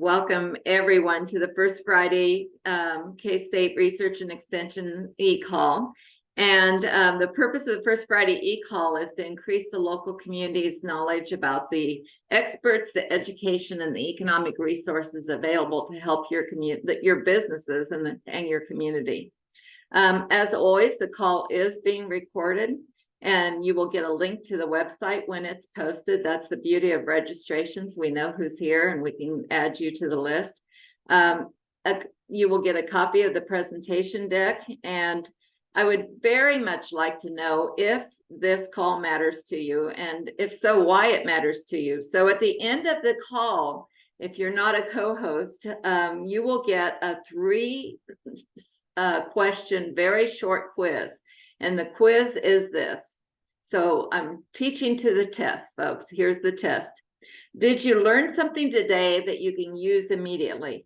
welcome everyone to the First Friday K-State Research and Extension e-call. And the purpose of the First Friday e-call is to increase the local community's knowledge about the experts, the education, and the economic resources available to help your businesses and your community. As always, the call is being recorded, and you will get a link to the website when it's posted. That's the beauty of registrations. We know who's here and we can add you to the list. You will get a copy of the presentation deck, and I would very much like to know if this call matters to you, and if so, why it matters to you. So at the end of the call, if you're not a co-host, you will get a 3-question, very short quiz. And the quiz is this. So I'm teaching to the test, folks. Here's the test. Did you learn something today that you can use immediately?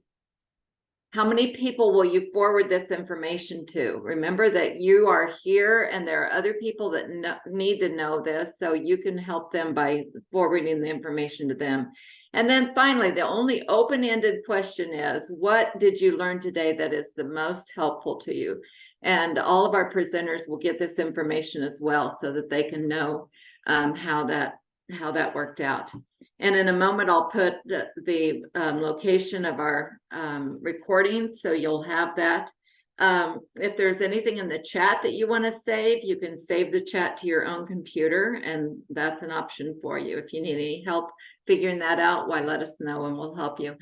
How many people will you forward this information to? Remember that you are here and there are other people that need to know this, so you can help them by forwarding the information to them. And then finally, the only open-ended question is, what did you learn today that is the most helpful to you? And all of our presenters will get this information as well so that they can know how that worked out. And in a moment, I'll put the location of our recordings, so you'll have that. If there's anything in the chat that you want to save, you can save the chat to your own computer, and that's an option for you. If you need any help figuring that out, why, let us know and we'll help you.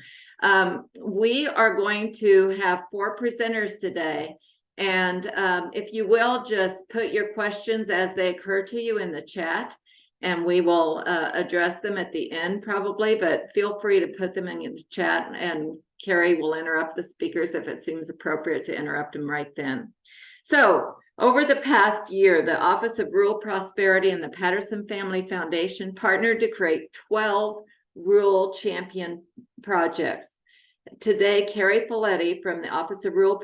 We are going to have 4 presenters today. And if you will, just put your questions as they occur to you in the chat, and we will address them at the end probably, but feel free to put them in the chat, and Kerri will interrupt the speakers if it seems appropriate to interrupt them right then. So over the past year, the Office of Rural Prosperity and the Patterson Family Foundation partnered to create 12 rural champion projects. Today, Kerri Falletti from the Office of Rural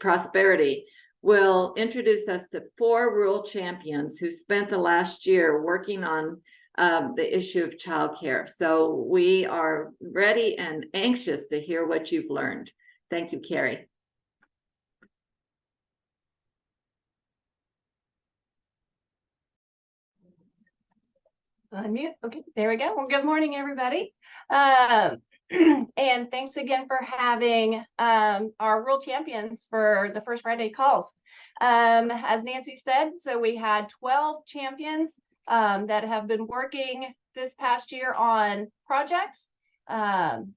Prosperity will introduce us to 4 rural champions who spent the last year working on the issue of childcare. So we are ready and anxious to hear what you've learned. Thank you, Kerri. Unmute. Okay, there we go. Well, good morning, everybody. And thanks again for having our Rural Champions for the First Friday calls. As Nancy said, so we had 12 champions that have been working this past year on projects. And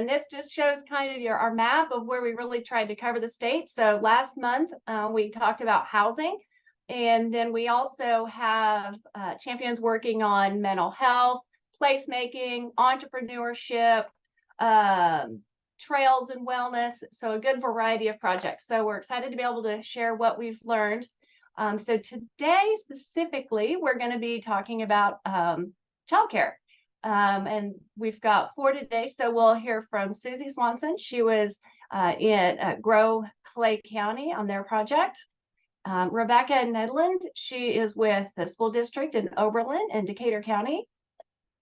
this just shows kind of our map of where we really tried to cover the state. So last month, we talked about housing. And then we also have champions working on mental health, placemaking, entrepreneurship, trails and wellness. So a good variety of projects. So we're excited to be able to share what we've learned. So today specifically, we're going to be talking about childcare. And we've got 4 today. So we'll hear from Susie Swanson. She was in Grow Clay County on their project. Rebecca Nedland, she is with the school district in Oberlin in Decatur County.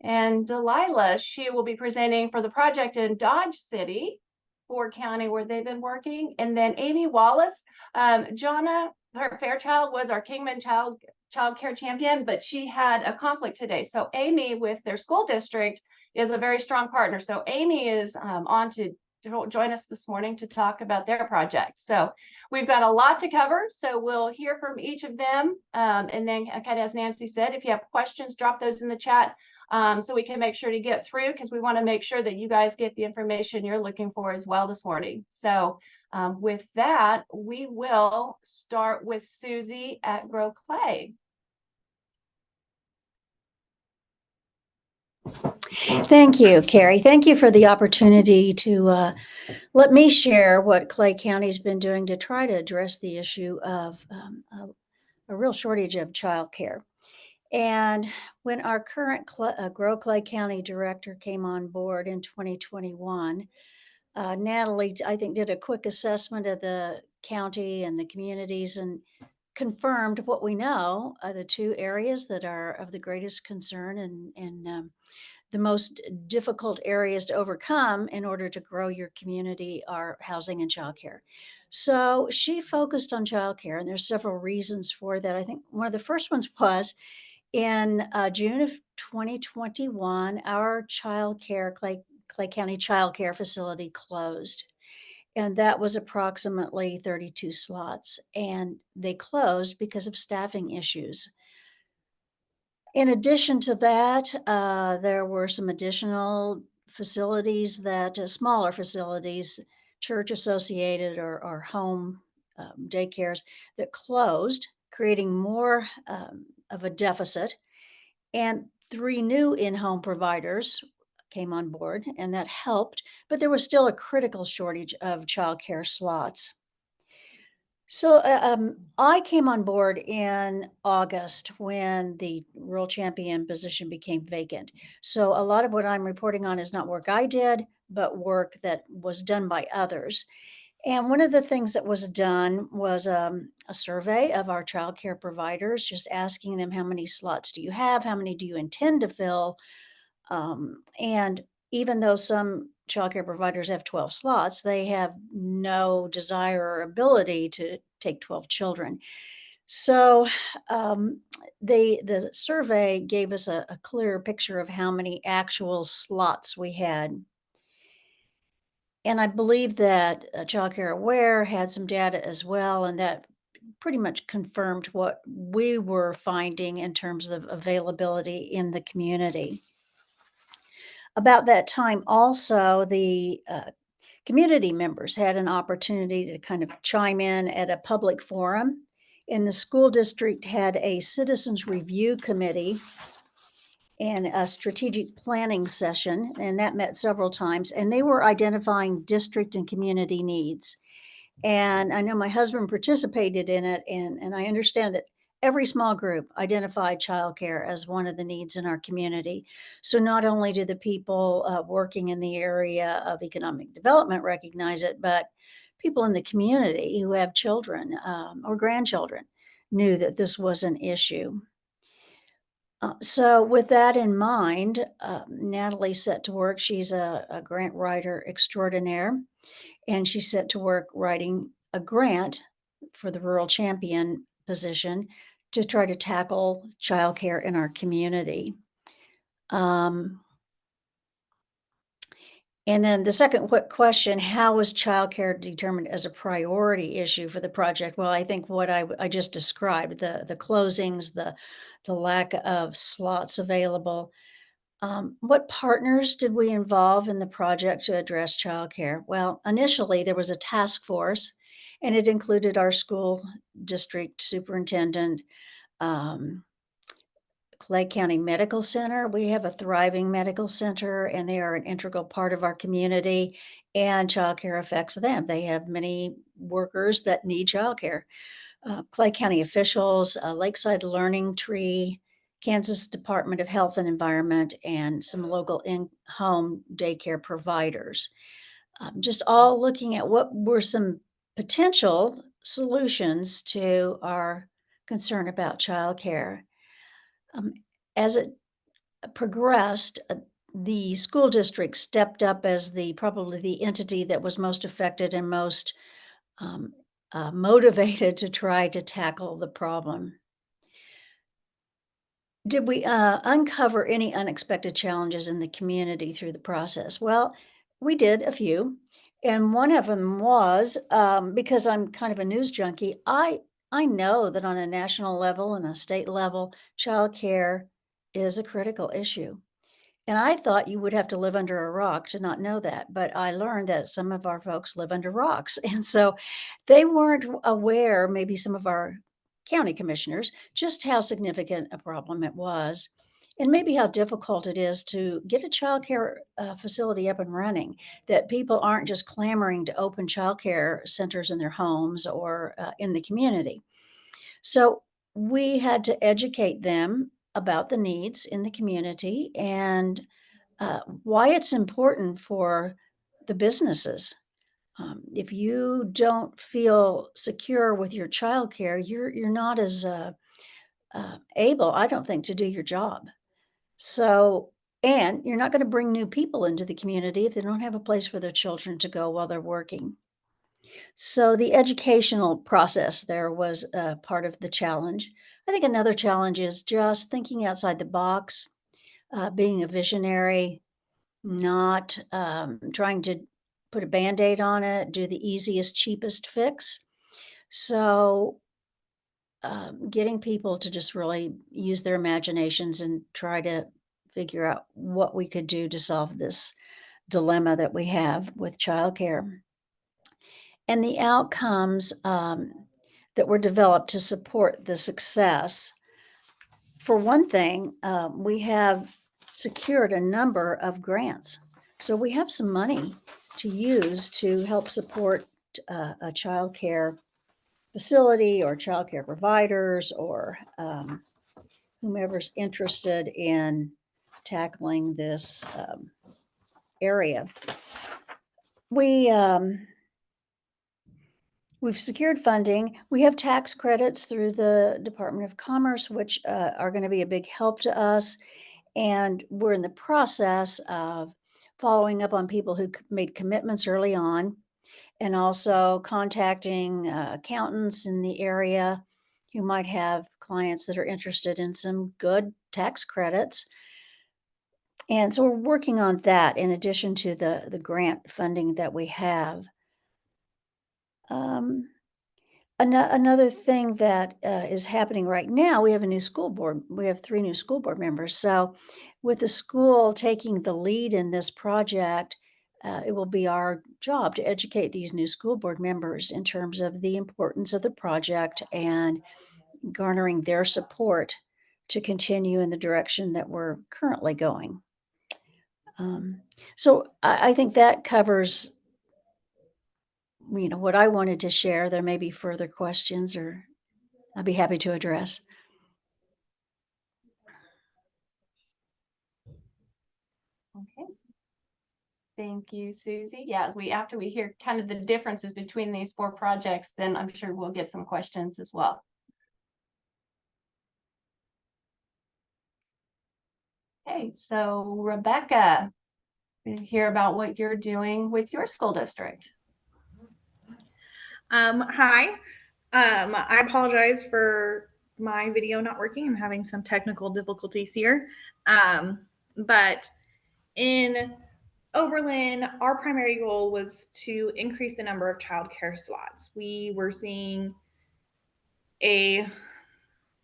And Delilah, she will be presenting for the project in Dodge City, Ford County, where they've been working. And then Amy Wallace, Jonna Fairchild was our Kingman child care champion, but she had a conflict today. So Amy with their school district is a very strong partner. So Amy is on to join us this morning to talk about their project. So we've got a lot to cover. So we'll hear from each of them. And then, kind of as Nancy said, if you have questions, drop those in the chat so we can make sure to get through, because we want to make sure that you guys get the information you're looking for as well this morning. So with that, we will start with Susie at Grow Clay. Thank you, Kerri. Thank you for the opportunity to let me share what Clay County's been doing to try to address the issue of a real shortage of childcare. And when our current Grow Clay County director came on board in 2021, Natalie, I think, did a quick assessment of the county and the communities and confirmed what we know are the 2 areas that are of the greatest concern and the most difficult areas to overcome in order to grow your community are housing and childcare. So she focused on childcare, and there's several reasons for that. I think one of the first ones was in June of 2021, our Clay County Child Care facility closed. And that was approximately 32 slots. And they closed because of staffing issues. In addition to that, there were some additional facilities smaller facilities, church associated or home daycares that closed, creating more of a deficit. And 3 new in-home providers came on board, and that helped, but there was still a critical shortage of childcare slots. So, I came on board in August when the Rural Champion position became vacant. So a lot of what I'm reporting on is not work I did, but work that was done by others. And one of the things that was done was a survey of our childcare providers, just asking them how many slots do you have, how many do you intend to fill, and even though some childcare providers have 12 slots, they have no desire or ability to take 12 children. So the survey gave us a clearer picture of how many actual slots we had. And I believe that Child Care Aware had some data as well, and that pretty much confirmed what we were finding in terms of availability in the community. About that time, also, the community members had an opportunity to kind of chime in at a public forum. And the school district had a citizens review committee and a strategic planning session, and that met several times. And they were identifying district and community needs. And I know my husband participated in it, and I understand that every small group identified childcare as one of the needs in our community. So not only do the people working in the area of economic development recognize it, but people in the community who have children or grandchildren knew that this was an issue. So with that in mind, Natalie set to work. She's a grant writer extraordinaire, and she set to work writing a grant for the Rural Champion position to try to tackle childcare in our community. And then the second quick question, how was childcare determined as a priority issue for the project? Well, I think what I just described, the closings, the lack of slots available. What partners did we involve in the project to address childcare? Well, initially there was a task force, and it included our school district superintendent, um, Clay County Medical Center. We have a thriving medical center, and they are an integral part of our community, and childcare affects them. They have many workers that need childcare. Clay County officials, Lakeside Learning Tree, Kansas Department of Health and Environment, and some local in-home daycare providers. Just all looking at what were some potential solutions to our concern about childcare. Um, as it progressed, the school district stepped up as probably the entity that was most affected and most um, motivated to try to tackle the problem. Did we uncover any unexpected challenges in the community through the process? Well, we did a few. And one of them was because I'm kind of a news junkie, I know that on a national level and a state level, childcare is a critical issue. And I thought you would have to live under a rock to not know that, but I learned that some of our folks live under rocks. And so they weren't aware, maybe some of our county commissioners, just how significant a problem it was. And maybe how difficult it is to get a childcare facility up and running, that people aren't just clamoring to open childcare centers in their homes or in the community. So we had to educate them about the needs in the community and why it's important for the businesses. If you don't feel secure with your childcare, you're not as able, I don't think, to do your job. So And you're not going to bring new people into the community if they don't have a place for their children to go while they're working. So the educational process there was part of the challenge. I think another challenge is just thinking outside the box, being a visionary, not trying to put a band-aid on it, do the easiest, cheapest fix. So getting people to just really use their imaginations and try to figure out what we could do to solve this dilemma that we have with childcare. And the outcomes that were developed to support the success. For one thing, we have secured a number of grants. So we have some money to use to help support a childcare facility or childcare providers or whomever's interested in tackling this area. We've secured funding. We have tax credits through the Department of Commerce, which are going to be a big help to us. And we're in the process of following up on people who made commitments early on and also contacting accountants in the area who might have clients that are interested in some good tax credits. And so we're working on that in addition to the grant funding that we have. Um, Another thing that is happening right now, we have a new school board. We have 3 new school board members. So, with the school taking the lead in this project, it will be our job to educate these new school board members in terms of the importance of the project and garnering their support to continue in the direction that we're currently going. So, I think that covers what I wanted to share. There may be further questions or I'd be happy to address. Okay. Thank you, Susie. Yeah, after we hear kind of the differences between these 4 projects, then I'm sure we'll get some questions as well. Okay, so Rebecca, we hear about what you're doing with your school district. Hi. I apologize for my video not working. I'm having some technical difficulties here. But in Oberlin, our primary goal was to increase the number of childcare slots. We were seeing a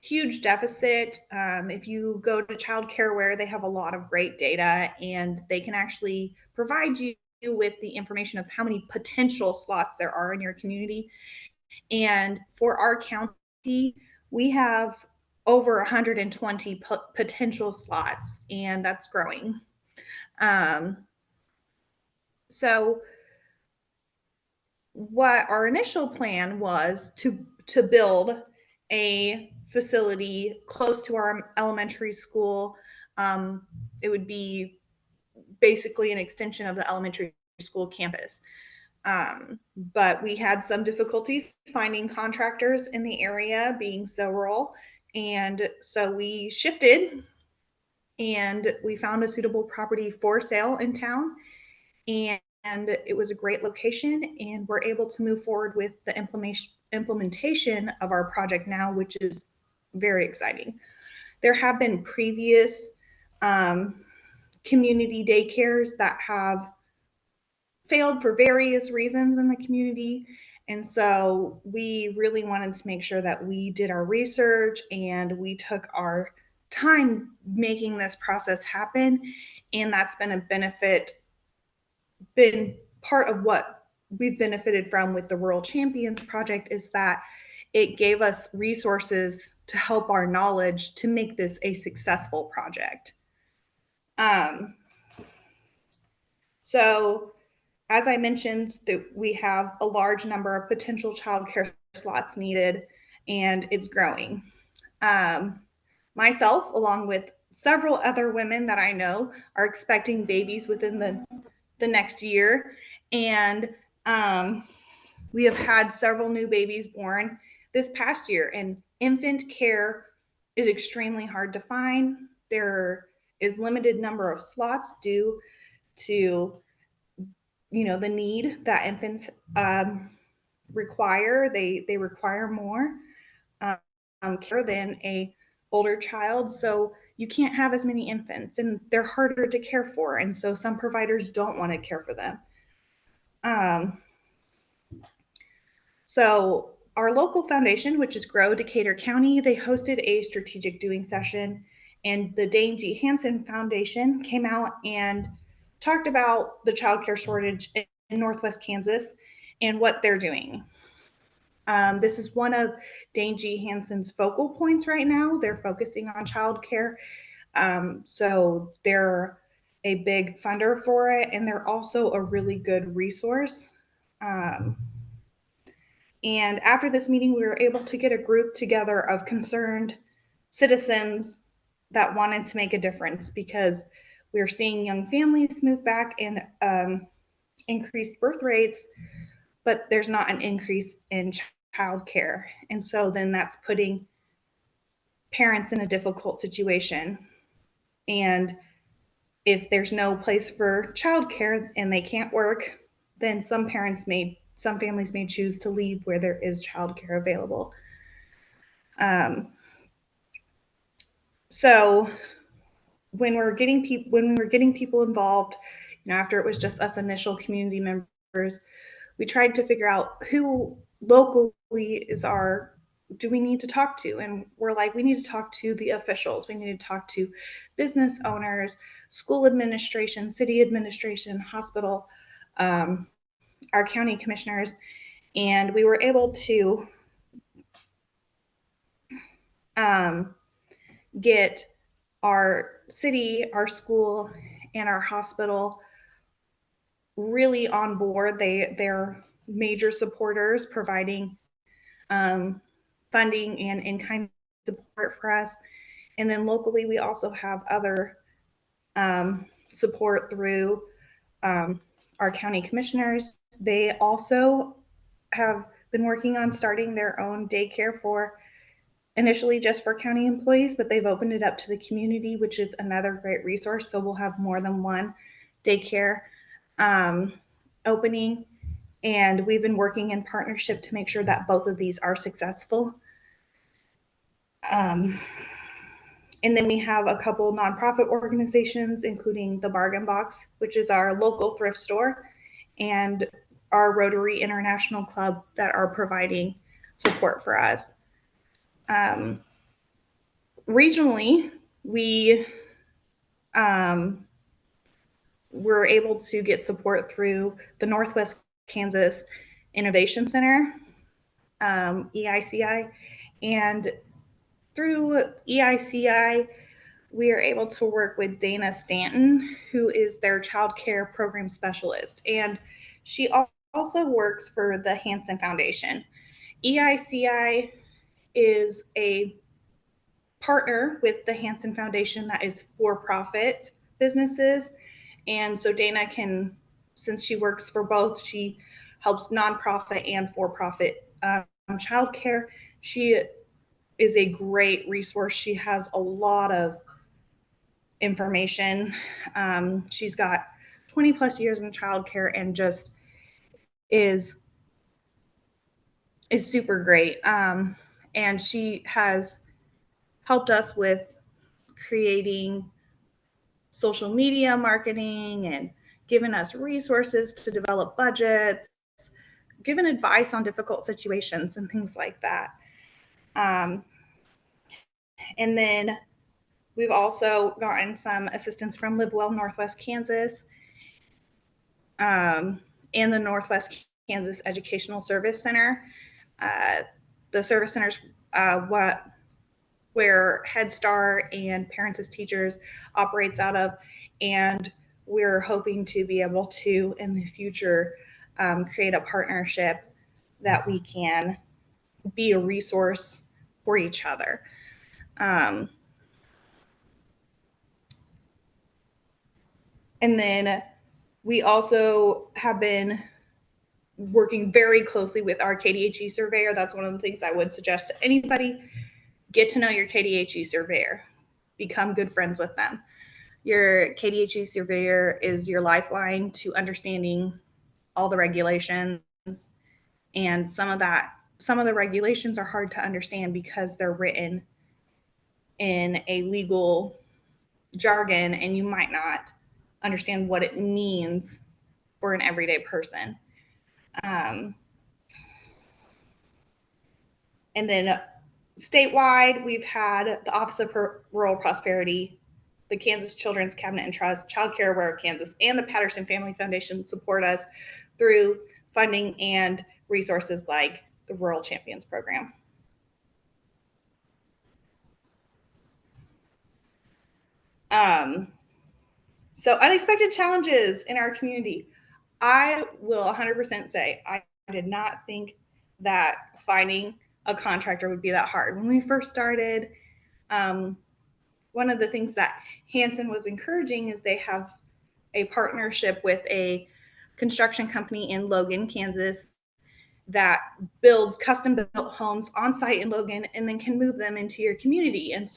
huge deficit. If you go to ChildCareWare, they have a lot of great data and they can actually provide you with the information of how many potential slots there are in your community. And for our county, we have over 120 potential slots, and that's growing. So what our initial plan was to build a facility close to our elementary school. It would be basically an extension of the elementary school campus. But we had some difficulties finding contractors in the area, being so rural. And so we shifted and we found a suitable property for sale in town. And it was a great location. And we're able to move forward with the implementation of our project now, which is very exciting. There have been previous community daycares that have failed for various reasons in the community. And so we really wanted to make sure that we did our research and we took our time making this process happen. And that's been been part of what we've benefited from with the Rural Champions project, is that it gave us resources to help our knowledge to make this a successful project. So as I mentioned, that we have a large number of potential childcare slots needed, and it's growing. Myself, along with several other women that I know, are expecting babies within the next year, and we have had several new babies born this past year. And infant care is extremely hard to find. There is limited number of slots due to, the need that infants require. They require more care than a older child. So you can't have as many infants, and they're harder to care for. And so some providers don't want to care for them. So our local foundation, which is Grow Decatur County, they hosted a strategic doing session, and the Dane G. Hansen Foundation came out and talked about the childcare shortage in Northwest Kansas and what they're doing. This is one of Dane G. Hansen's focal points right now. They're focusing on childcare. So they're a big funder for it, and they're also a really good resource. And after this meeting, we were able to get a group together of concerned citizens that wanted to make a difference, because we are seeing young families move back and increased birth rates, but there's not an increase in childcare. And so then that's putting parents in a difficult situation. And if there's no place for childcare and they can't work, then some families may choose to leave where there is childcare available. So when we were getting people involved, after it was just us initial community members, we tried to figure out who locally do we need to talk to? And we're like, we need to talk to the officials. We need to talk to business owners, school administration, city administration, hospital, our county commissioners. And we were able to get our city, our school, and our hospital really on board. They're major supporters, providing funding and in-kind support for us. And then locally, we also have other support through our county commissioners. They also have been working on starting their own daycare initially just for county employees, but they've opened it up to the community, which is another great resource. So we'll have more than one daycare opening. And we've been working in partnership to make sure that both of these are successful. And then we have a couple nonprofit organizations, including the Bargain Box, which is our local thrift store, and our Rotary International Club, that are providing support for us. Regionally, we were able to get support through the Northwest Kansas Innovation Center, EICI, and through EICI, we are able to work with Dana Stanton, who is their child care program specialist. And she also works for the Hansen Foundation. EICI is a partner with the Hansen Foundation that is for-profit businesses. And so Dana since she works for both, she helps nonprofit and for-profit childcare. She is a great resource. She has a lot of information. She's got 20 plus years in childcare and just is super great. And she has helped us with creating social media marketing and given us resources to develop budgets, given advice on difficult situations and things like that. And then we've also gotten some assistance from Live Well Northwest Kansas and the Northwest Kansas Educational Service Center. The service centers where Head Start and Parents as Teachers operates out of, and we're hoping to be able to, in the future, create a partnership that we can be a resource for each other. And then we also have been working very closely with our KDHE surveyor. That's one of the things I would suggest to anybody. Get to know your KDHE surveyor. Become good friends with them. Your KDHE surveyor is your lifeline to understanding all the regulations. And some of the regulations are hard to understand because they're written in a legal jargon and you might not understand what it means for an everyday person. And then statewide, we've had the Office of Rural Prosperity, the Kansas Children's Cabinet and Trust, Child Care Aware of Kansas, and the Patterson Family Foundation support us through funding and resources like the Rural Champions Program. So unexpected challenges in our community. I will 100% say I did not think that finding a contractor would be that hard. When we first started, one of the things that Hanson was encouraging is they have a partnership with a construction company in Logan, Kansas, that builds custom built homes on site in Logan and then can move them into your community. And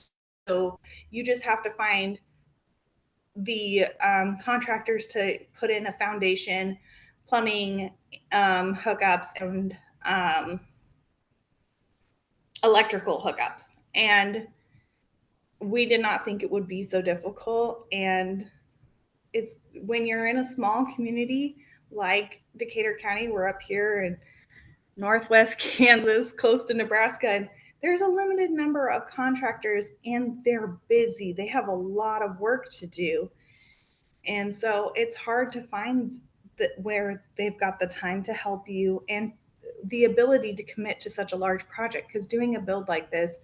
so you just have to find the contractors to put in a foundation, plumbing, hookups, and electrical hookups. And we did not think it would be so difficult. And it's when you're in a small community like Decatur County, we're up here in Northwest Kansas, close to Nebraska, and there's a limited number of contractors and they're busy. They have a lot of work to do. And so it's hard to find that where they've got the time to help you and the ability to commit to such a large project, because doing a build like this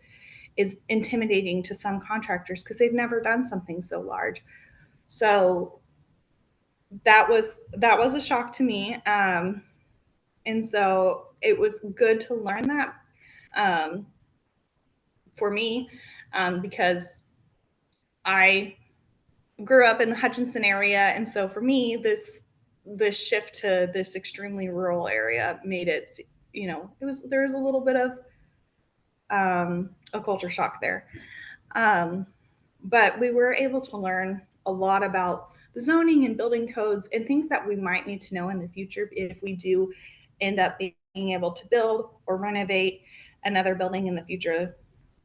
is intimidating to some contractors because they've never done something so large. So that was a shock to me. And so it was good to learn that for me, because I grew up in the Hutchinson area. And so for me, this shift to this extremely rural area made it, there was a little bit of a culture shock there. But we were able to learn a lot about the zoning and building codes and things that we might need to know in the future if we do end up being able to build or renovate another building in the future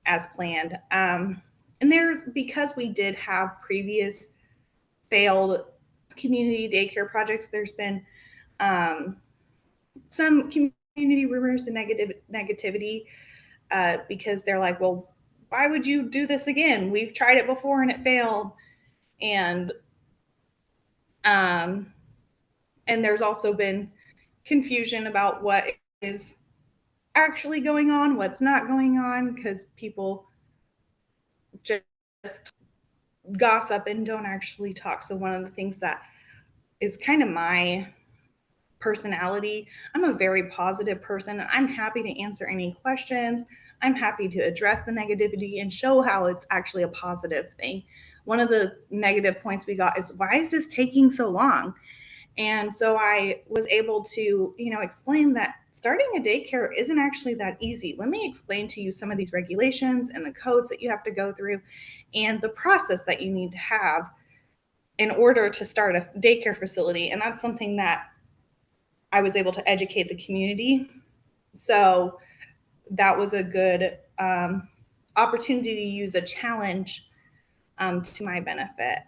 as planned. And because we did have previous failed community daycare projects, there's been some community rumors and negativity because they're like, well, why would you do this again? We've tried it before and it failed. And there's also been confusion about what is actually going on, what's not going on, because people just gossip and don't actually talk. So one of the things that is kind of my personality, I'm a very positive person. I'm happy to answer any questions. I'm happy to address the negativity and show how it's actually a positive thing. One of the negative points we got is, why is this taking so long? And so I was able to, explain that starting a daycare isn't actually that easy. Let me explain to you some of these regulations and the codes that you have to go through and the process that you need to have in order to start a daycare facility. And that's something that I was able to educate the community. So that was a good opportunity to use a challenge to my benefit.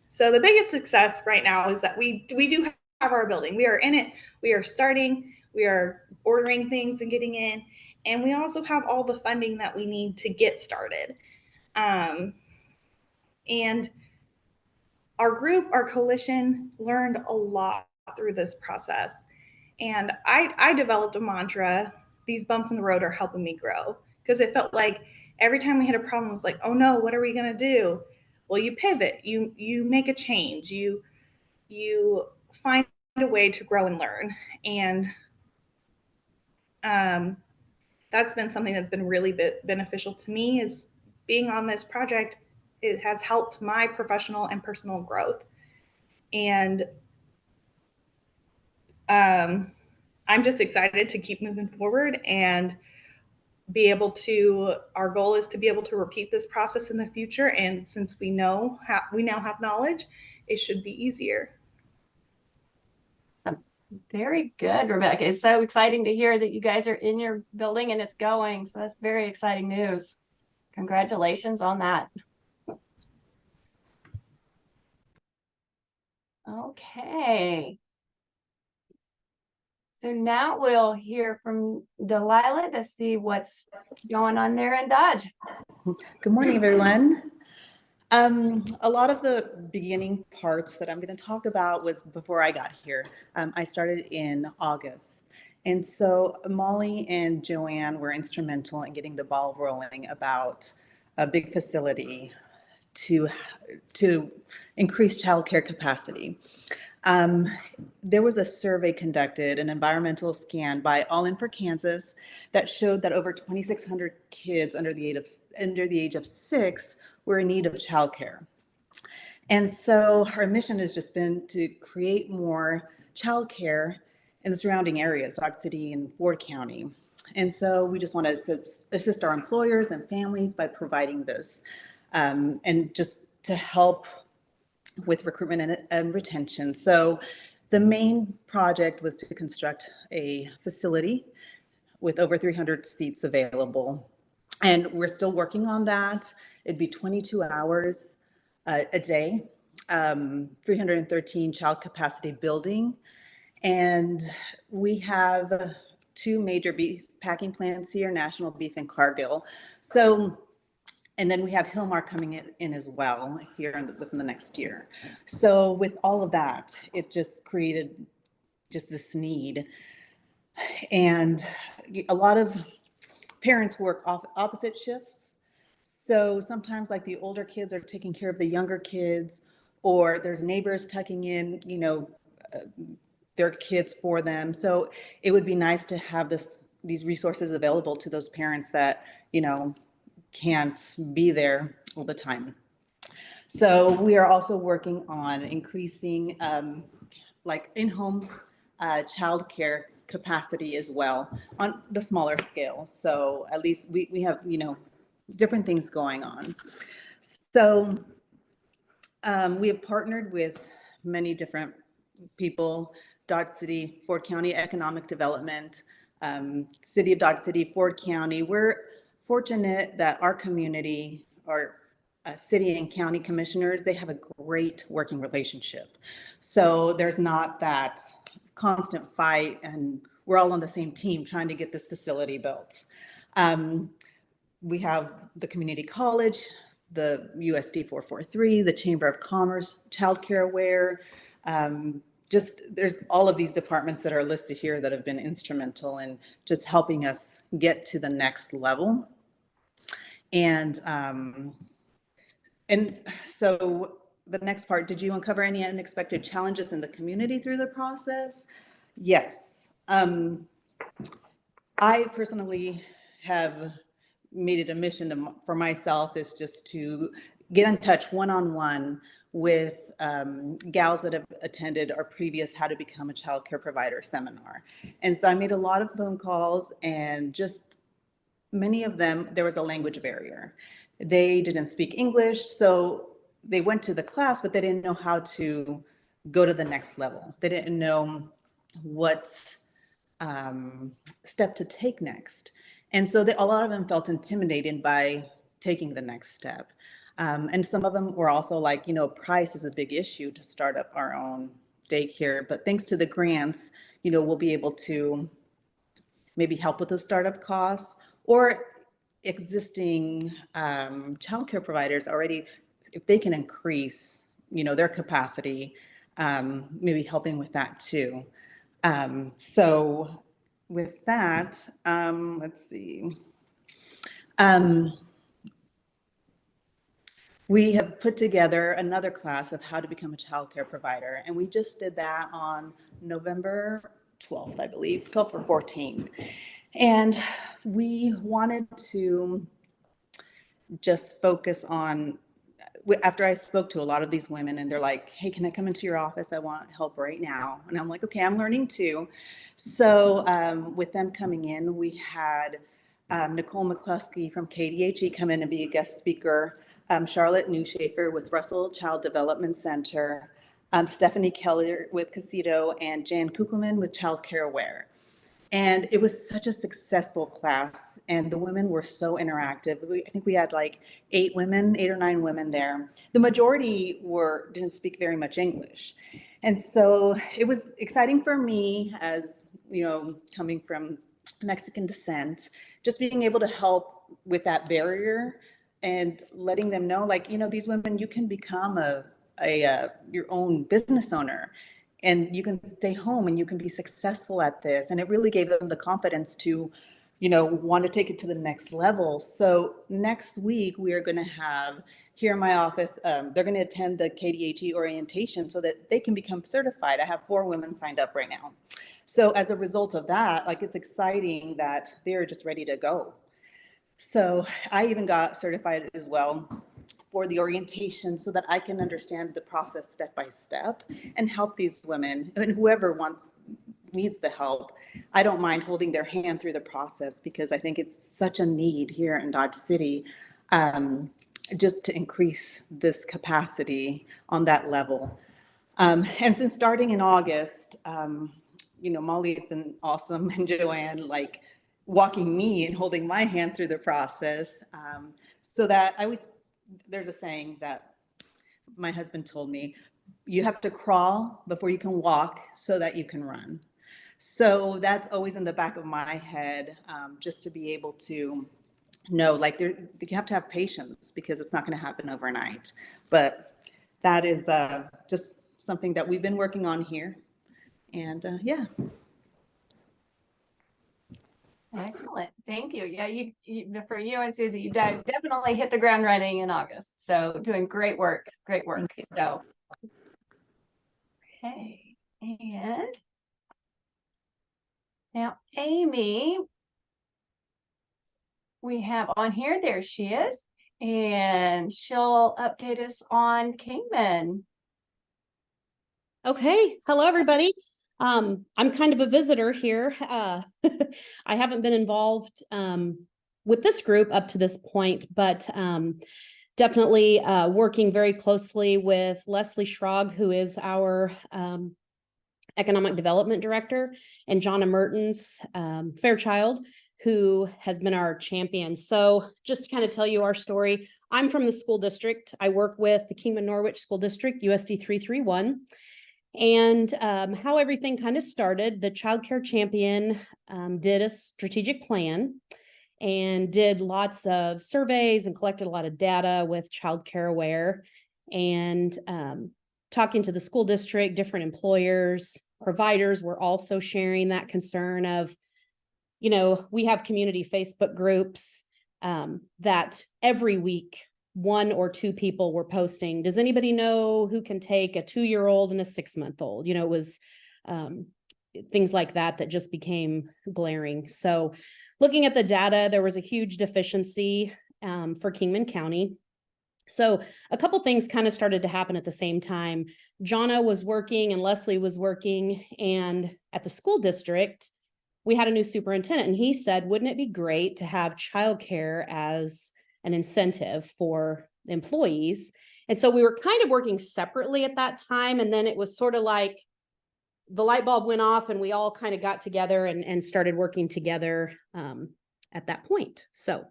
So the biggest success right now is that we do have our building. We are in it. We are starting. We are ordering things and getting in. And we also have all the funding that we need to get started. And our coalition learned a lot through this process. And I developed a mantra: these bumps in the road are helping me grow. Because it felt like every time we had a problem, it was like, oh no, what are we going to do? Well, you pivot, you make a change, you find a way to grow and learn. And that's been something that's been really beneficial to me, is being on this project. It has helped my professional and personal growth. And I'm just excited to keep moving forward. And be able to, our goal is to be able to repeat this process in the future. And since we know how, we now have knowledge, it should be easier. Very good, Rebecca. It's so exciting to hear that you guys are in your building and it's going. So that's very exciting news. Congratulations on that. Okay. So now we'll hear from Delilah to see what's going on there in Dodge. Good morning, everyone. A lot of the beginning parts that I'm going to talk about was before I got here. I started in August. And so Molly and Joanne were instrumental in getting the ball rolling about a big facility to increase childcare capacity. There was a survey conducted, an environmental scan by All In for Kansas, that showed that over 2,600 kids under the age of 6 were in need of childcare. And so our mission has just been to create more childcare in the surrounding areas, Dodge City and Ford County. And so we just want to assist our employers and families by providing this, and just to help with recruitment and retention. So the main project was to construct a facility with over 300 seats available. And we're still working on that. It'd be 22 hours a day, 313 child capacity building. And we have 2 major beef packing plants here, National Beef and Cargill. So, and then we have Hillmar coming in as well here within the next year. So with all of that, it just created just this need. And a lot of parents work opposite shifts. So sometimes like the older kids are taking care of the younger kids, or there's neighbors tucking in, their kids for them. So it would be nice to have these resources available to those parents that, can't be there all the time. So we are also working on increasing like in-home childcare capacity as well on the smaller scale. So at least we have, different things going on. So we have partnered with many different people, Dodge City, Ford County Economic Development, City of Dodge City, Ford County. We're fortunate that our community, our city and county commissioners, they have a great working relationship. So there's not that constant fight, and we're all on the same team trying to get this facility built. We have the community college, the USD 443, the Chamber of Commerce, Childcare Aware, there's all of these departments that are listed here that have been instrumental in just helping us get to the next level. And so the next part, did you uncover any unexpected challenges in the community through the process? Yes. I personally have made it a mission for myself is just to get in touch one-on-one with gals that have attended our previous How to Become a Child Care Provider seminar. And so I made a lot of phone calls, and just many of them, there was a language barrier. They didn't speak English, so they went to the class, but they didn't know how to go to the next level. They didn't know what step to take next. And so a lot of them felt intimidated by taking the next step. And some of them were also like, price is a big issue to start up our own daycare. But thanks to the grants, we'll be able to maybe help with those startup costs, or existing childcare providers already, if they can increase, their capacity, maybe helping with that too. So with that, let's see. We have put together another class of how to become a child care provider, and we just did that on November 12th, I believe, 12th or 14th. And we wanted to just focus on, after I spoke to a lot of these women and they're like, hey, can I come into your office? I want help right now. And I'm like, okay, I'm learning too. So with them coming in, we had Nicole McCluskey from KDHE come in and be a guest speaker. Charlotte Newshafer with Russell Child Development Center. Stephanie Keller with Casito, and Jan Kugelman with Child Care Aware. And it was such a successful class, and the women were so interactive. I think we had like 8 or 9 women there. The majority didn't speak very much English. And so it was exciting for me, as you know, coming from Mexican descent, just being able to help with that barrier and letting them know, like, you know, these women, you can become your own business owner, and you can stay home and you can be successful at this. And it really gave them the confidence to, you know, want to take it to the next level. So next week we are going to have here in my office, they're going to attend the KDHE orientation so that they can become certified. I have 4 women signed up right now. So as a result of that, like, it's exciting that they're just ready to go. So I even got certified as well for the orientation so that I can understand the process step by step and help these women, and whoever needs the help. I don't mind holding their hand through the process, because I think it's such a need here in Dodge City, just to increase this capacity on that level. And since starting in August, you know, Molly has been awesome, and Joanne, like, walking me and holding my hand through the process, so that there's a saying that my husband told me: you have to crawl before you can walk so that you can run. So that's always in the back of my head, just to be able to know, like, you have to have patience, because it's not going to happen overnight. But that is just something that we've been working on here. And yeah. Excellent. Thank you. Yeah, for you and Susie, you guys definitely hit the ground running in August. So doing great work. Great work. So, okay. And now Amy, we have on here. There she is. And she'll update us on Kingman. Okay. Hello, everybody. I'm kind of a visitor here. I haven't been involved with this group up to this point, but definitely working very closely with Leslie Schrog, who is our Economic Development Director, and Jonna Mertens Fairchild, who has been our champion. So just to kind of tell you our story, I'm from the school district. I work with the Kingman Norwich School District, USD 331. And how everything kind of started, the Child Care Champion did a strategic plan and did lots of surveys and collected a lot of data with Child Care Aware, and talking to the school district, different employers, providers were also sharing that concern of, you know, we have community Facebook groups that every week 1 or 2 people were posting, does anybody know who can take a 2-year-old and a 6-month-old? You know, it was things like that just became glaring. So looking at the data, there was a huge deficiency for Kingman County. So a couple things kind of started to happen at the same time. Jonna was working and Leslie was working, and at the school district, we had a new superintendent, and he said, wouldn't it be great to have childcare as an incentive for employees? And so we were kind of working separately at that time. And then it was sort of like the light bulb went off and we all kind of got together and started working together at that point. So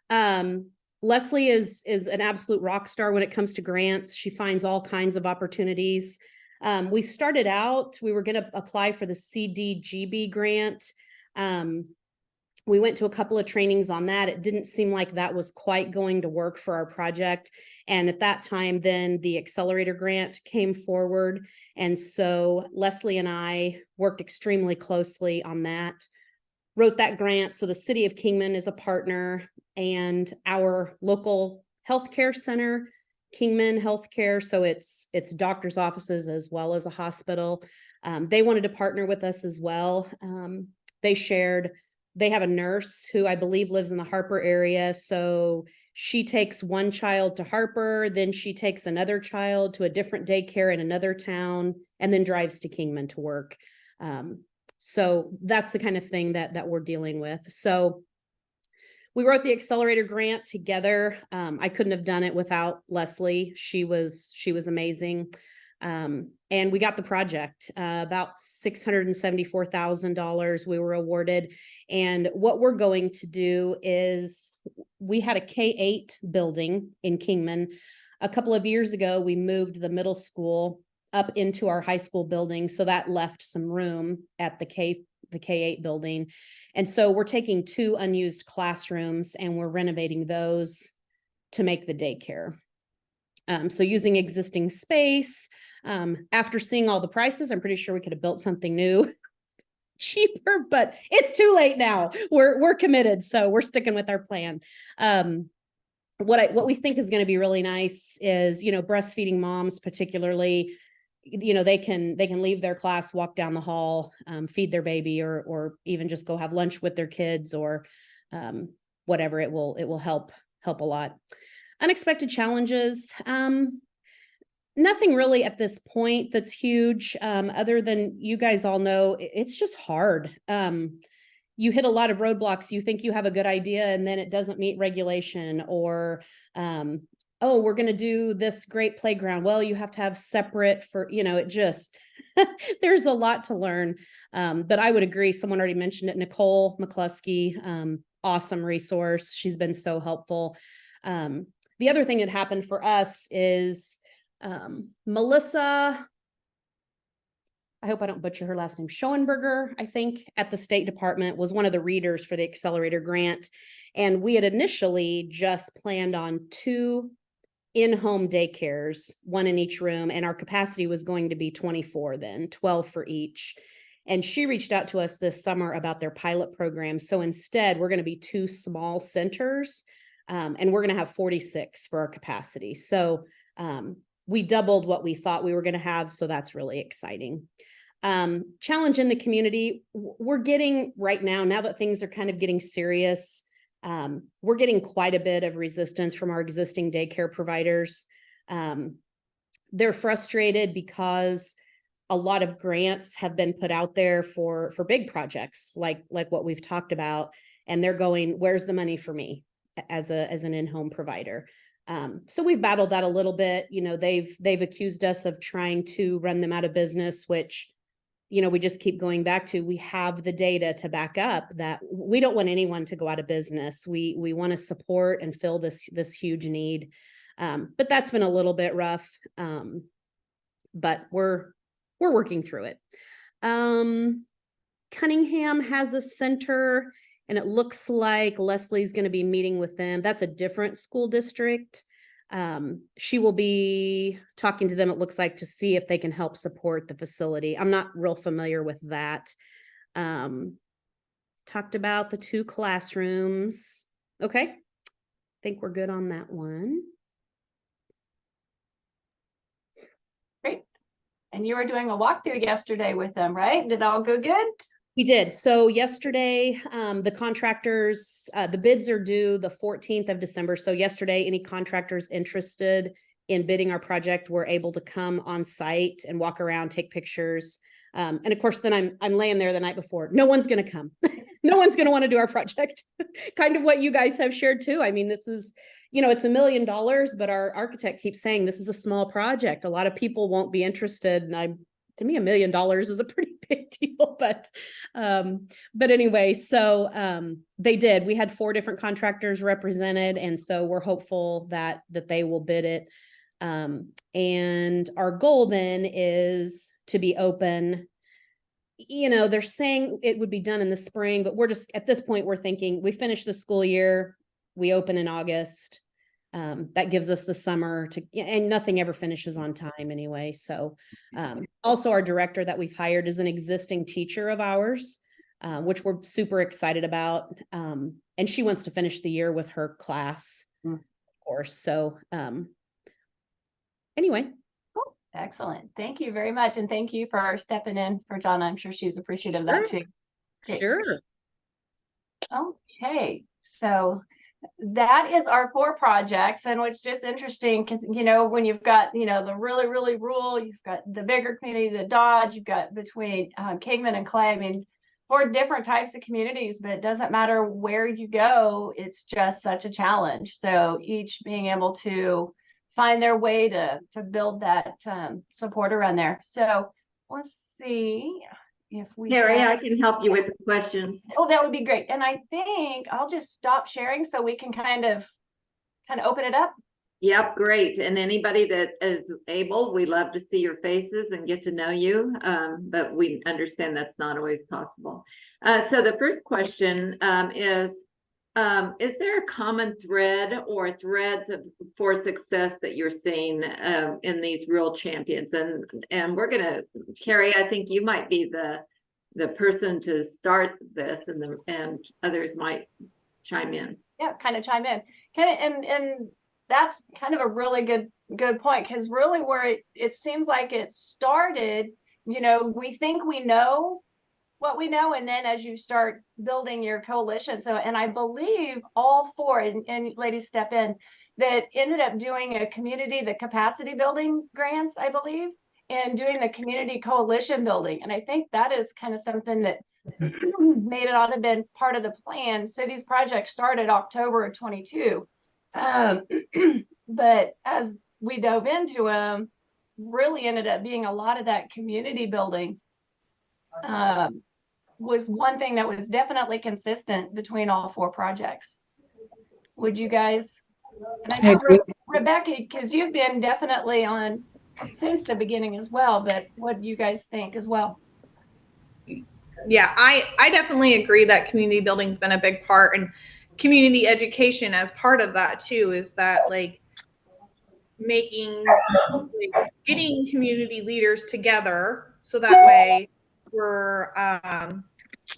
Leslie is an absolute rock star when it comes to grants. She finds all kinds of opportunities. We started out, we were going to apply for the CDGB grant. We went to a couple of trainings on that. It didn't seem like that was quite going to work for our project. And at that time, then the accelerator grant came forward. And so Leslie and I worked extremely closely on that, wrote that grant. So the city of Kingman is a partner, and our local healthcare center, Kingman Healthcare, so it's doctor's offices as well as a hospital. They wanted to partner with us as well. They have a nurse who I believe lives in the Harper area. So she takes one child to Harper, then she takes another child to a different daycare in another town, and then drives to Kingman to work. So that's the kind of thing that we're dealing with. So we wrote the accelerator grant together. I couldn't have done it without Leslie. She was amazing. And we got the project, about $674,000 we were awarded. And what we're going to do is, we had a K-8 building in Kingman. A couple of years ago, we moved the middle school up into our high school building. So that left some room at the K-8 building. And so we're taking 2 unused classrooms and we're renovating those to make the daycare. So using existing space, after seeing all the prices, I'm pretty sure we could have built something new cheaper, but it's too late now. We're committed. So we're sticking with our plan. What we think is going to be really nice is, breastfeeding moms, particularly, they can leave their class, walk down the hall, feed their baby, or even just go have lunch with their kids, or whatever. It will help a lot. Unexpected challenges. Nothing really at this point that's huge, other than you guys all know it's just hard. You hit a lot of roadblocks. You think you have a good idea and then it doesn't meet regulation, or oh, we're going to do this great playground. Well, you have to have separate for, it just, there's a lot to learn. But I would agree. Someone already mentioned it. Nicole McCluskey, awesome resource. She's been so helpful. The other thing that happened for us is Melissa, I hope I don't butcher her last name, Schoenberger, I think, at the State Department, was one of the readers for the accelerator grant. And we had initially just planned on 2 in-home daycares, 1 in each room, and our capacity was going to be 24 then, 12 for each. And she reached out to us this summer about their pilot program. So instead, we're going to be 2 small centers, and we're going to have 46 for our capacity. So we doubled what we thought we were going to have. So that's really exciting. Challenge in the community. We're getting right now that things are kind of getting serious, we're getting quite a bit of resistance from our existing daycare providers. They're frustrated because a lot of grants have been put out there for big projects like what we've talked about. And they're going, where's the money for me as an in-home provider? So we've battled that a little bit. They've accused us of trying to run them out of business, which, we just keep going back to, we have the data to back up that we don't want anyone to go out of business. We want to support and fill this huge need. But that's been a little bit rough. But we're working through it. Cunningham has a center, and it looks like Leslie's going to be meeting with them. That's a different school district. She will be talking to them, it looks like, to see if they can help support the facility. I'm not real familiar with that. Talked about the 2 classrooms. Okay. I think we're good on that one. Great. And you were doing a walkthrough yesterday with them, right? Did it all go good? We did. So yesterday, the contractors, the bids are due the 14th of December. So yesterday, any contractors interested in bidding our project were able to come on site and walk around, take pictures. And of course, then I'm laying there the night before. No one's going to come. No one's going to want to do our project. Kind of what you guys have shared too. I mean, this is, it's $1 million, but our architect keeps saying this is a small project. A lot of people won't be interested. And to me, $1 million is a pretty big deal, but anyway, so they did. We had 4 different contractors represented, and so we're hopeful that they will bid it. And our goal then is to be open. They're saying it would be done in the spring, but we're just, at this point, we're thinking we finish the school year, we open in August. That gives us the summer and nothing ever finishes on time anyway. So also our director that we've hired is an existing teacher of ours, which we're super excited about. And she wants to finish the year with her class, of course. So anyway. Cool. Excellent. Thank you very much. And thank you for stepping in for Jonna. I'm sure she's appreciative of that too. Great. Sure. Okay. So that is our 4 projects. And what's just interesting, because, when you've got, the really, really rural, you've got the bigger community, the Dodge, you've got between Kingman and Clay, I mean, 4 different types of communities, but it doesn't matter where you go, it's just such a challenge. So each being able to find their way to build that support around there. So let's see if we Kerri, have... I can help you with the questions. Oh, that would be great. And I think I'll just stop sharing so we can kind of open it up. Yep, great. And anybody that is able, we love to see your faces and get to know you, but we understand that's not always possible. So the first question is there a common thread or threads for success that you're seeing in these real champions? And we're gonna, Kerri, I think you might be the person to start this, and others might chime in. Yeah, kind of chime in. And that's kind of a really good point, because really where it seems like it started, we think we know what we know, and then as you start building your coalition. So, and I believe all 4, and ladies step in, that ended up doing the capacity building grants, I believe, and doing the community coalition building. And I think that is kind of something that made it ought to have been part of the plan. So these projects started October of 22. But as we dove into them, really ended up being a lot of that community building was one thing that was definitely consistent between all 4 projects. Would you guys? And I know, Rebecca, because you've been definitely on since the beginning as well, but what do you guys think as well? Yeah, I definitely agree that community building's been a big part, and community education as part of that too, is that like getting community leaders together so that way we're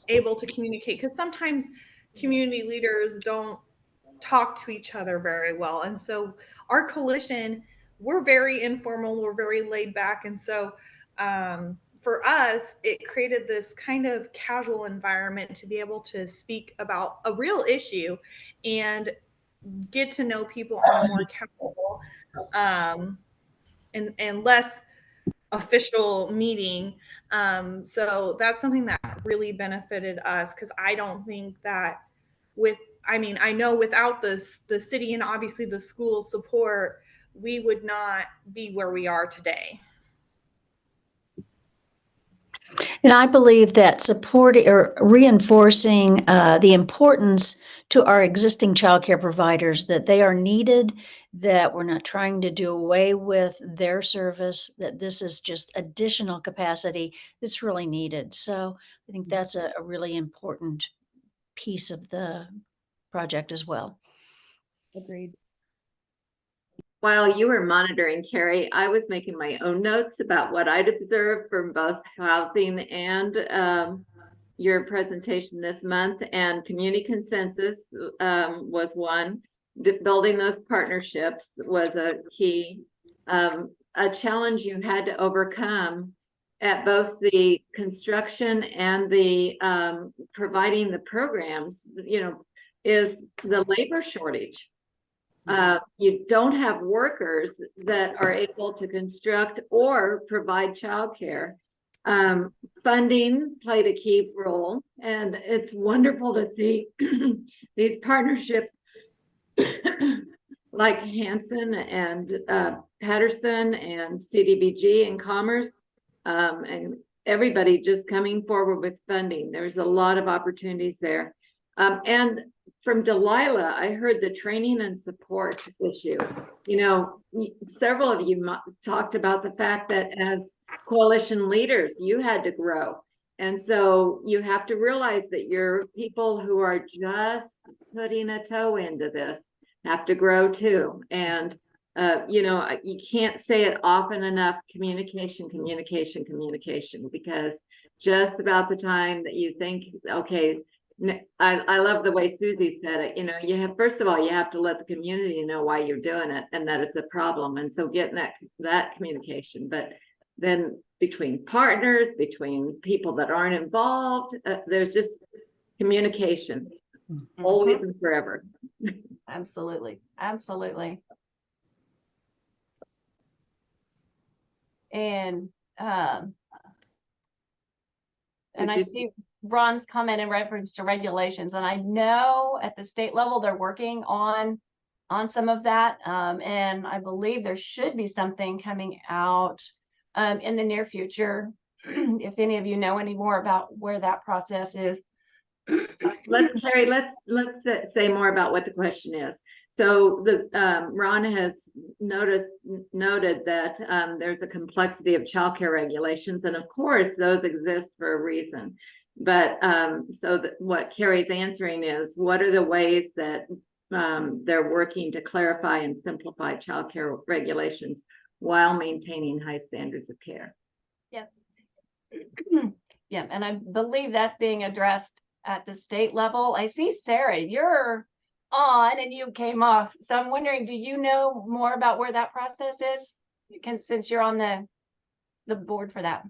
able to communicate, because sometimes community leaders don't talk to each other very well. And so our coalition, we're very informal, we're very laid back. And so for us, it created this kind of casual environment to be able to speak about a real issue and get to know people on a more casual and less official meeting. So that's something that really benefited us, because I don't think that I know without the city and obviously the school support, we would not be where we are today. And I believe that supporting or reinforcing the importance to our existing childcare providers, that they are needed, that we're not trying to do away with their service, that this is just additional capacity that's really needed. So I think that's a really important piece of the project as well. Agreed. While you were monitoring, Kerri, I was making my own notes about what I'd observed from both housing and your presentation this month. And community consensus was one. Building those partnerships was a key. A challenge you had to overcome at both the construction and the providing the programs, is the labor shortage. You don't have workers that are able to construct or provide childcare. Funding played a key role, and it's wonderful to see these partnerships like Hanson and Patterson and CDBG and Commerce, and everybody just coming forward with funding. There's a lot of opportunities there. And from Delilah, I heard the training and support issue. Several of you talked about the fact that as coalition leaders, you had to grow. And so you have to realize that your people who are just putting a toe into this have to grow too. And, you can't say it often enough, communication, because just about the time that you think, okay, I love the way Susie said it. First of all, you have to let the community know why you're doing it and that it's a problem. And so getting that communication, but then between partners, between people that aren't involved, there's just communication. always and forever. Absolutely. Absolutely. And Did I you- see Ron's comment in reference to regulations, and I know at the state level they're working on some of that. And I believe there should be something coming out in the near future. If any of you know any more about where that process is. Kerri, let's say more about what the question is. So the Ron has noted that there's a complexity of childcare regulations, and of course those exist for a reason. But so what Kerri's answering is, what are the ways that they're working to clarify and simplify childcare regulations while maintaining high standards of care? Yep. Yeah, and I believe that's being addressed at the state level. I see Sarah, you're on and you came off. So I'm wondering, do you know more about where that process is? Since you're on the board for that.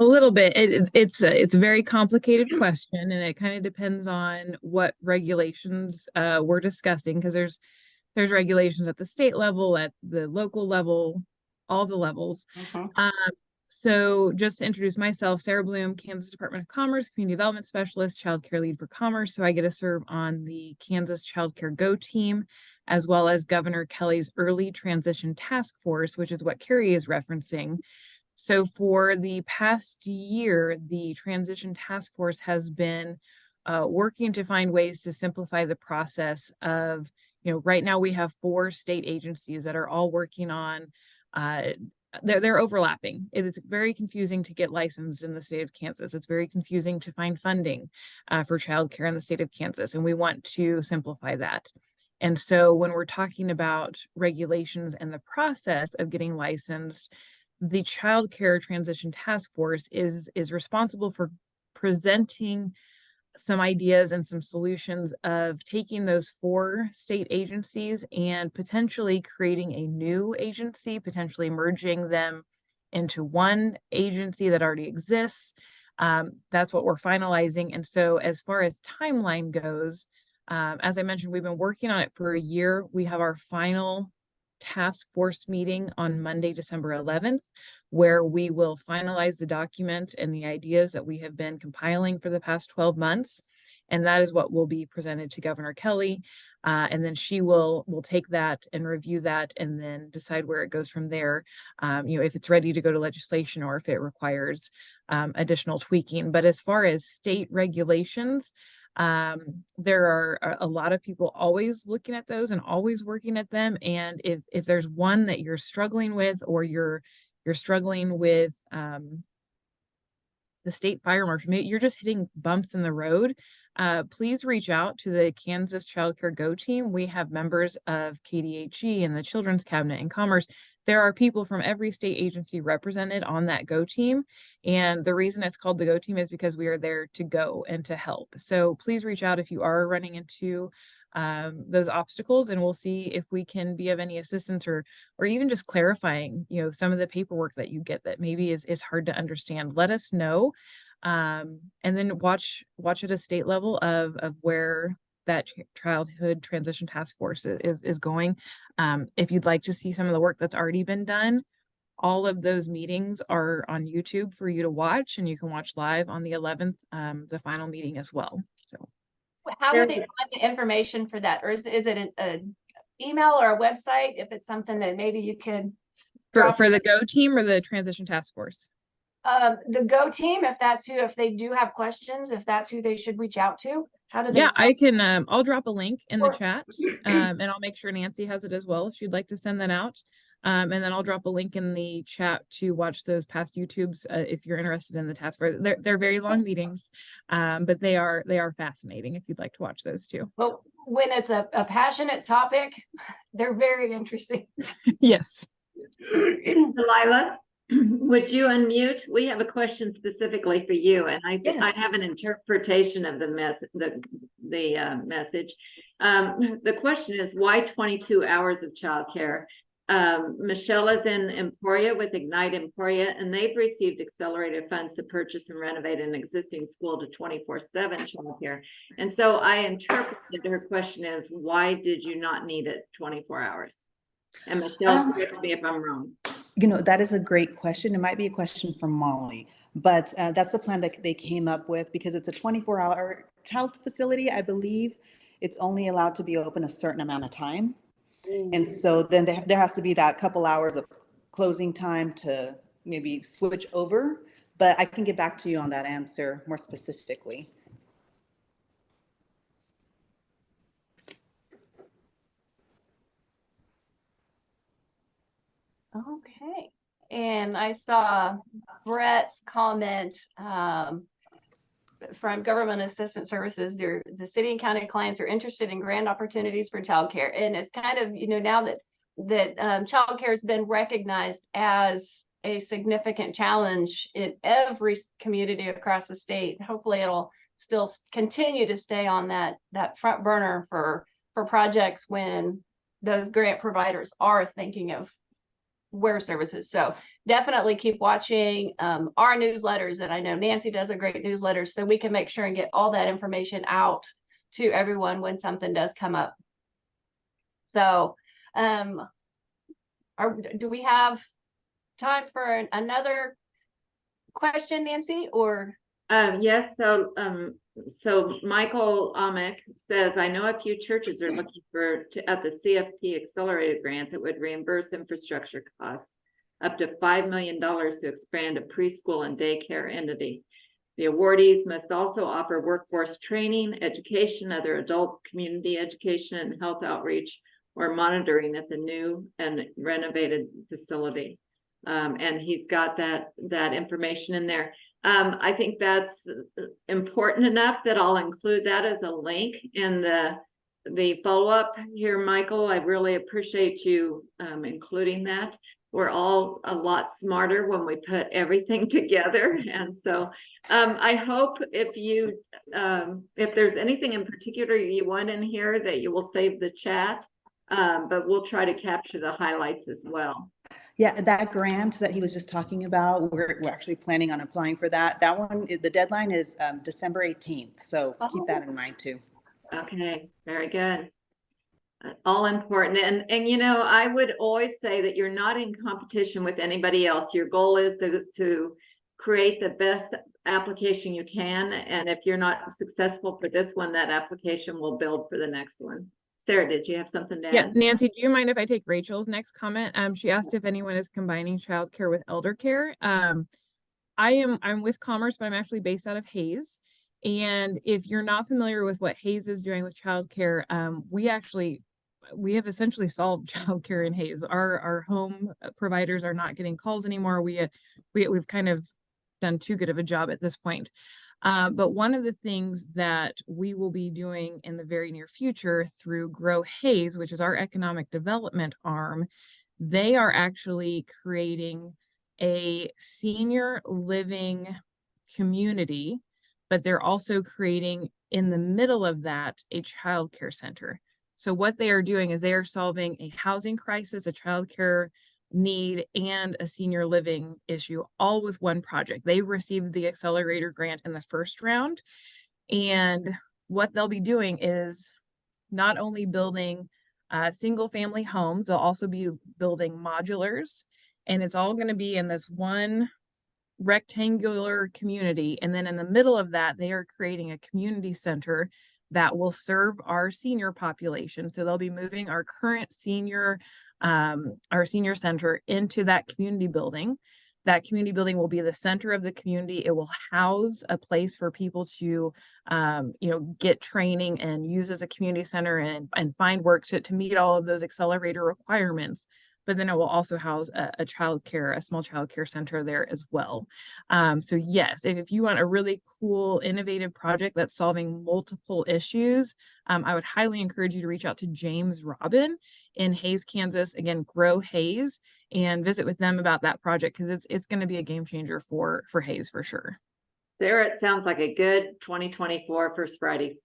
A little bit. It's a very complicated question, and it kind of depends on what regulations we're discussing, because there's regulations at the state level, at the local level, all the levels. So just to introduce myself, Sarah Bloom, Kansas Department of Commerce, Community Development Specialist, Child Care Lead for Commerce. So I get to serve on the Kansas Child Care Go team, as well as Governor Kelly's Early Transition Task Force, which is what Kerri is referencing. So for the past year, the Transition Task Force has been working to find ways to simplify the process of, right now we have 4 state agencies that are all working on they're overlapping. It's very confusing to get licensed in the state of Kansas. It's very confusing to find funding for childcare in the state of Kansas, and we want to simplify that. And so when we're talking about regulations and the process of getting licensed, the Child Care Transition Task Force is responsible for presenting some ideas and some solutions of taking those 4 state agencies and potentially creating a new agency, potentially merging them into one agency that already exists. That's what we're finalizing. And so as far as timeline goes, as I mentioned, we've been working on it for a year. We have our final task force meeting on Monday, December 11th, where we will finalize the document and the ideas that we have been compiling for the past 12 months. And that is what will be presented to Governor Kelly. And then she will take that and review that and then decide where it goes from there. If it's ready to go to legislation or if it requires additional tweaking. But as far as state regulations, there are a lot of people always looking at those and always working at them. And if there's one that you're struggling with, or you're struggling with the state fire marshal, you're just hitting bumps in the road, please reach out to the Kansas Child Care Go team. We have members of KDHE and the Children's Cabinet and Commerce. There are people from every state agency represented on that Go team. And the reason it's called the Go team is because we are there to go and to help. So please reach out if you are running into those obstacles, and we'll see if we can be of any assistance, or even just clarifying, some of the paperwork that you get that maybe is hard to understand. Let us know. And then watch at a state level of where that childhood transition task force is going. If you'd like to see some of the work that's already been done, all of those meetings are on YouTube for you to watch, and you can watch live on the 11th, the final meeting as well. So how would they find the information for that? Or is it an email or a website, if it's something that maybe you could for the Go team or the transition task force? The Go team, if they do have questions, if that's who they should reach out to, how do they? Yeah, I can, I'll drop a link in the chat, and I'll make sure Nancy has it as well if she'd like to send that out. And then I'll drop a link in the chat to watch those past YouTubes if you're interested in the task force. They're very long meetings, but they are fascinating if you'd like to watch those too. Well, when it's a passionate topic, they're very interesting. Yes. Delilah, would you unmute? We have a question specifically for you, and I have an interpretation of the message. The question is, why 22 hours of childcare? Michelle is in Emporia with Ignite Emporia, and they've received accelerated funds to purchase and renovate an existing school to 24/7 childcare. And so I interpreted her question as, why did you not need it 24 hours? And Michelle, correct me if I'm wrong. That is a great question. It might be a question from Molly, but that's the plan that they came up with because it's a 24-hour child facility. I believe it's only allowed to be open a certain amount of time. And so then there has to be that couple hours of closing time to maybe switch over. But I can get back to you on that answer more specifically. Okay. And I saw Brett's comment from Government Assistance Services. The city and county clients are interested in grant opportunities for childcare. And it's kind of, now that childcare has been recognized as a significant challenge in every community across the state. Hopefully it'll still continue to stay on that front burner for projects when those grant providers are thinking of where services. So definitely keep watching our newsletters, and I know Nancy does a great newsletter, so we can make sure and get all that information out to everyone when something does come up. So do we have time for another question, Nancy, or? Yes, so Michael Amick says, I know a few churches are looking at the CFP accelerated grant that would reimburse infrastructure costs up to $5 million to expand a preschool and daycare entity. The awardees must also offer workforce training, education, other adult community education, and health outreach or monitoring at the new and renovated facility. And he's got that information in there. I think that's important enough that I'll include that as a link in the follow-up here, Michael. I really appreciate you including that. We're all a lot smarter when we put everything together. And so I hope if there's anything in particular you want in here, that you will save the chat, but we'll try to capture the highlights as well. Yeah, that grant that he was just talking about, we're actually planning on applying for that. That one, the deadline is December 18th. So keep that in mind too. Okay, very good. All important. And I would always say that you're not in competition with anybody else. Your goal is to create the best application you can. And if you're not successful for this one, that application will build for the next one. Sarah, did you have something to add? Yeah, Nancy, do you mind if I take Rachel's next comment? She asked if anyone is combining childcare with elder care. I'm with Commerce, but I'm actually based out of Hayes. And if you're not familiar with what Hayes is doing with childcare, we have essentially solved childcare in Hayes. Our home providers are not getting calls anymore. We've kind of done too good of a job at this point. But one of the things that we will be doing in the very near future through Grow Hayes, which is our economic development arm, they are actually creating a senior living community, but they're also creating in the middle of that a childcare center. So what they are doing is they are solving a housing crisis, a childcare need, and a senior living issue, all with one project. They received the accelerator grant in the first round. And what they'll be doing is not only building single family homes, they'll also be building modulars. And it's all going to be in this one rectangular community. And then in the middle of that, they are creating a community center that will serve our senior population. So they'll be moving our current senior center into that community building. That community building will be the center of the community. It will house a place for people to, get training and use as a community center and find work to meet all of those accelerator requirements. But then it will also house a small childcare center there as well. So yes, if you want a really cool, innovative project that's solving multiple issues, I would highly encourage you to reach out to James Robin in Hayes, Kansas. Again, Grow Hayes, and visit with them about that project, because it's going to be a game changer for Hayes for sure. Sarah, it sounds like a good 2024 First Friday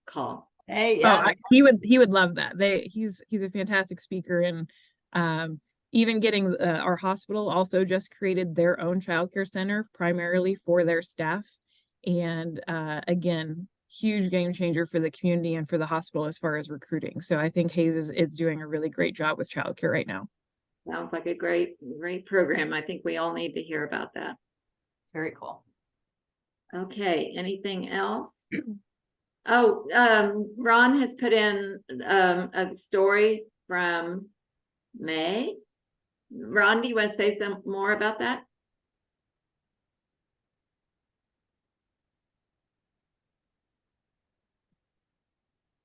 call. Hey, yeah. Oh, he would love that. He's a fantastic speaker, and Even getting our hospital also just created their own childcare center primarily for their staff. And again, huge game changer for the community and for the hospital as far as recruiting. So I think Hayes is doing a really great job with childcare right now. Sounds like a great program. I think we all need to hear about that. It's very cool. Okay, anything else? Oh, Ron has put in a story from May. Ron, do you want to say some more about that?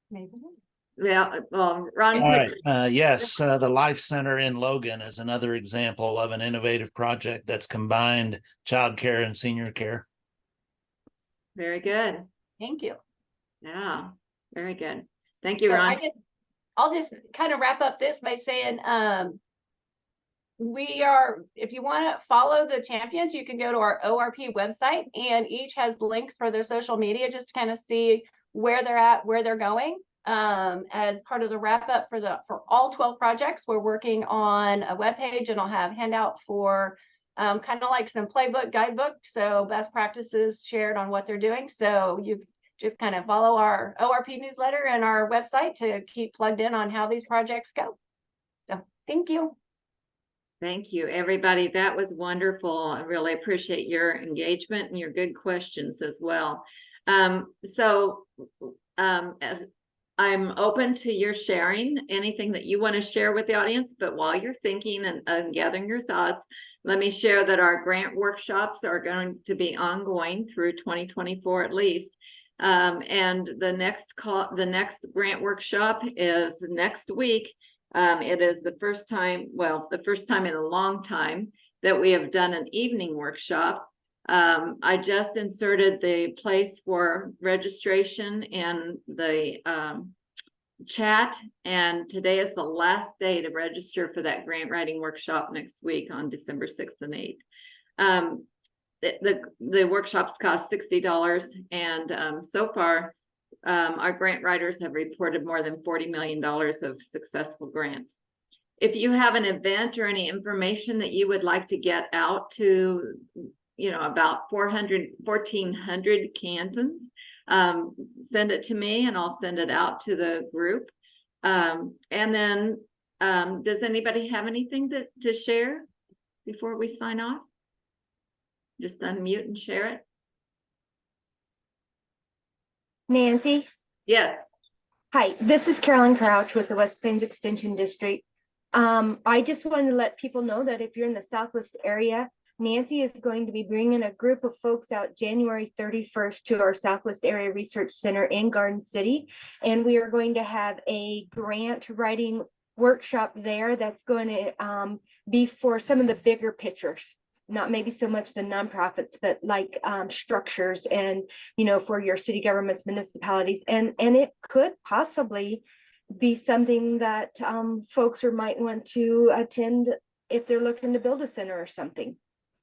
Maybe. Yeah, well, Ron. All right. Yes, the Life Center in Logan is another example of an innovative project that's combined childcare and senior care. Very good. Thank you. Yeah, very good. Thank you, So Ron. I'll just kind of wrap up this by saying, if you want to follow the champions, you can go to our ORP website, and each has links for their social media just to kind of see where they're at, where they're going. As part of the wrap up for all 12 projects, we're working on a webpage, and I'll have handout for kind of like some playbook, guidebook, so best practices shared on what they're doing. So you just kind of follow our ORP newsletter and our website to keep plugged in on how these projects go. So thank you. Thank you, everybody. That was wonderful. I really appreciate your engagement and your good questions as well. As I'm open to your sharing anything that you want to share with the audience, but while you're thinking and gathering your thoughts, let me share that our grant workshops are going to be ongoing through 2024 at least. And the next grant workshop is next week. It is the first time in a long time that we have done an evening workshop. I just inserted the place for registration in the chat, and today is the last day to register for that grant writing workshop next week on December 6th and 8th. The workshops cost $60, and so far our grant writers have reported more than $40 million of successful grants. If you have an event or any information that you would like to get out to, about 1,400 Kansans, send it to me and I'll send it out to the group. And then does anybody have anything to share before we sign off? Just unmute and share it. Nancy? Yes. Hi, this is Carolyn Crouch with the West Plains Extension District. I just wanted to let people know that if you're in the Southwest area, Nancy is going to be bringing a group of folks out January 31st to our Southwest Area Research Center in Garden City. And we are going to have a grant writing workshop there that's going to be for some of the bigger pictures. Not maybe so much the nonprofits, but like structures and, for your city governments, municipalities. And it could possibly be something that folks might want to attend if they're looking to build a center or something.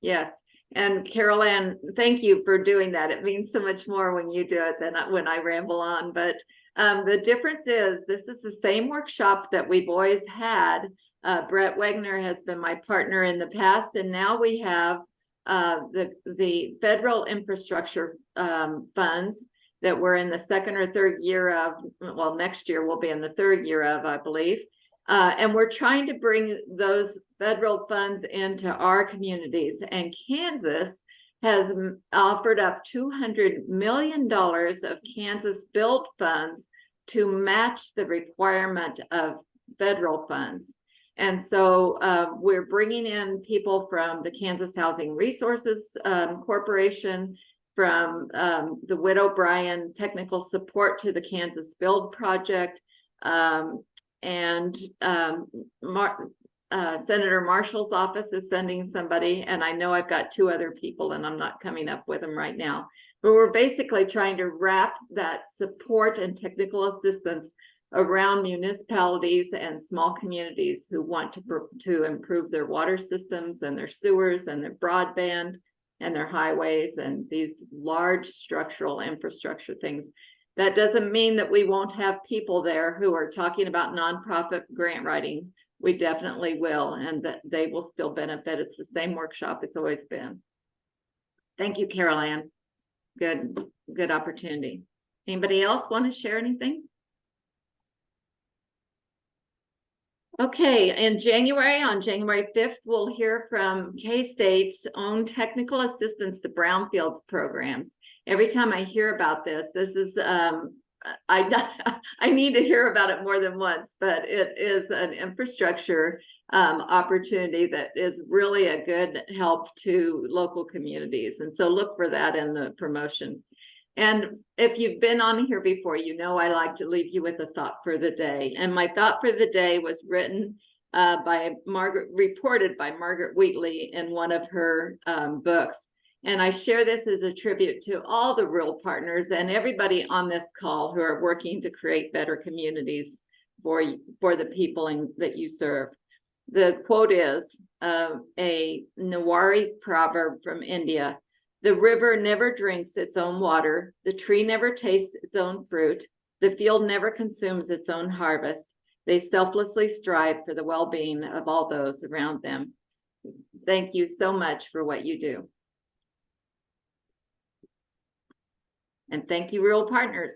Yes. And Carol Ann, thank you for doing that. It means so much more when you do it than when I ramble on. But the difference is this is the same workshop that we've always had. Brett Wegner has been my partner in the past, and now we have the federal infrastructure funds that we're in the second or third year of. Well, next year we'll be in the third year of, I believe. And we're trying to bring those federal funds into our communities. And Kansas has offered up $200 million of Kansas build funds to match the requirement of federal funds. And so we're bringing in people from the Kansas Housing Resources Corporation, from the Widow Bryan Technical Support to the Kansas Build Project, and Senator Marshall's office is sending somebody, and I know I've got two other people and I'm not coming up with them right now, but we're basically trying to wrap that support and technical assistance around municipalities and small communities who want to improve their water systems and their sewers and their broadband and their highways and these large structural infrastructure things. That doesn't mean that we won't have people there who are talking about nonprofit grant writing. we definitely will, and that they will still benefit. It's the same workshop it's always been. Thank you, Carol Ann. Good opportunity. Anybody else want to share anything? Okay, in January, on January 5th, we'll hear from K-State's own technical assistance to brownfields programs. Every time I hear about this is I need to hear about it more than once, but it is an infrastructure opportunity that is really a good help to local communities. And so look for that in the promotion. And if you've been on here before, you know I like to leave you with a thought for the day. And my thought for the day was written reported by Margaret Wheatley in one of her books. And I share this as a tribute to all the rural partners and everybody on this call who are working to create better communities for the people that you serve. The quote is a Newari proverb from India. The river never drinks its own water. The tree never tastes its own fruit. The field never consumes its own harvest. They selflessly strive for the well-being of all those around them. Thank you so much for what you do. And thank you, rural partners.